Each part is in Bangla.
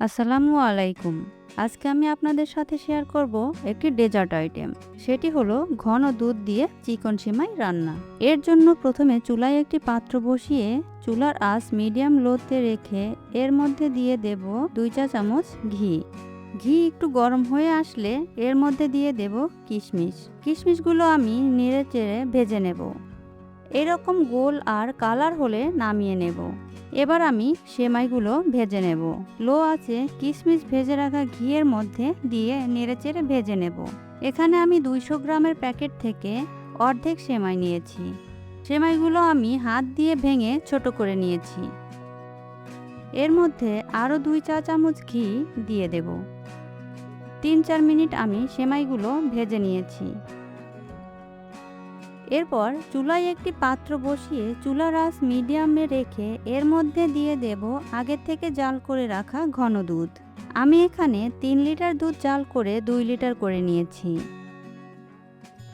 আসসালামু আলাইকুম। আজকে আমি আপনাদের সাথে শেয়ার করব একটি ডেজার্ট আইটেম। সেটি হলো ঘন দুধ দিয়ে চিকন সিমাই রান্না। এর জন্য প্রথমে চুলায় একটি পাত্র বসিয়ে চুলার আঁচ মিডিয়াম লোতে রেখে এর মধ্যে দিয়ে দেব 2 চা চামচ ঘি। ঘি একটু গরম হয়ে আসলে এর মধ্যে দিয়ে দেব কিশমিশ। কিশমিশগুলো আমি নেড়েচেড়ে ভেজে নেব। এরকম গোল আর কালার হলে নামিয়ে নেব। এবার আমি সেমাইগুলো ভেজে নেব। লো আছে কিশমিশ ভেজে রাখা ঘিয়ের মধ্যে দিয়ে নেড়েচেড়ে ভেজে নেব। এখানে আমি 200 গ্রামের প্যাকেট থেকে অর্ধেক সেমাই নিয়েছি। সেমাইগুলো আমি হাত দিয়ে ভেঙে ছোট করে নিয়েছি। এর মধ্যে আরও 2 চা চামচ ঘি দিয়ে দেব। 3-4 মিনিট আমি সেমাইগুলো ভেজে নিয়েছি। এরপর চুলায় একটি পাত্র বসিয়ে চুলার আঁচ মিডিয়ামে রেখে এর মধ্যে দিয়ে দেব আগে থেকে জাল করে রাখা ঘন দুধ। আমি এখানে 3 লিটার দুধ জাল করে 2 লিটার করে নিয়েছি।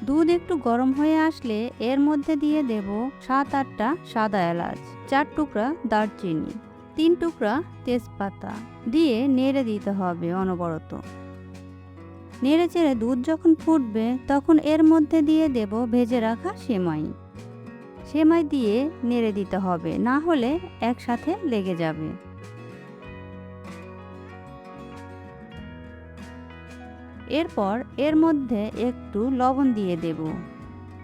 দুধ একটু গরম হয়ে আসলে এর মধ্যে দিয়ে দেব 7-8টা সাদা এলাচ, 4 টুকরা দারচিনি, 3 টুকরা তেজপাতা দিয়ে নেড়ে দিতে হবে অনবরত। নেড়েচেড়ে দুধ যখন ফুটবে তখন এর মধ্যে দিয়ে দেব ভেজে রাখা সেমাই। সেমাই দিয়ে নেড়ে দিতে হবে, না হলে একসাথে লেগে যাবে। এরপর এর মধ্যে একটু লবণ দিয়ে দেব।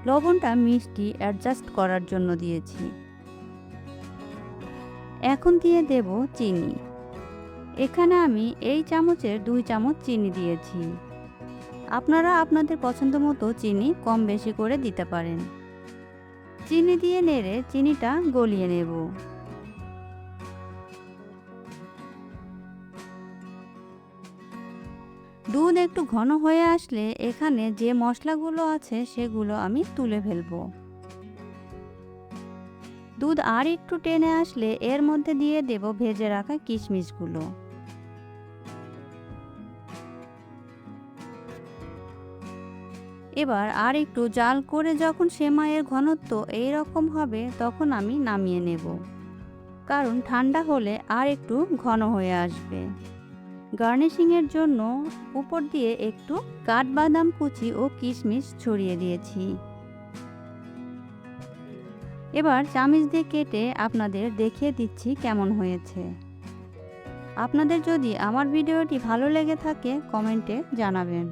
লবণটা মিষ্টি অ্যাডজাস্ট করার জন্য দিয়েছি। এখন দিয়ে দেব চিনি। এখানে আমি এই চামচের 2 চামচ চিনি দিয়েছি। আপনারা আপনাদের পছন্দ মতো চিনি কম বেশি করে দিতে পারেন। চিনি দিয়ে নেড়ে চিনিটা গলিয়ে নেব। দুধ একটু ঘন হয়ে আসলে এখানে যে মশলাগুলো আছে সেগুলো আমি তুলে ফেলব। দুধ আর একটু টেনে আসলে এর মধ্যে দিয়ে দেব ভেজে রাখা কিশমিশগুলো। এবার আর একটু জাল করে যখন সেমাইয়ের ঘনত্ব এই রকম হবে তখন আমি নামিয়ে নেব, কারণ ঠান্ডা হলে আর একটু ঘন হয়ে আসবে। গার্নিশিংয়ের জন্য উপর দিয়ে একটু কাঠবাদাম কুচি ও কিশমিশ ছড়িয়ে দিয়েছি। এবার চামচ দিয়ে কেটে আপনাদের দেখিয়ে দিচ্ছি কেমন হয়েছে। আপনাদের যদি আমার ভিডিওটি ভালো লেগে থাকে কমেন্টে জানাবেন।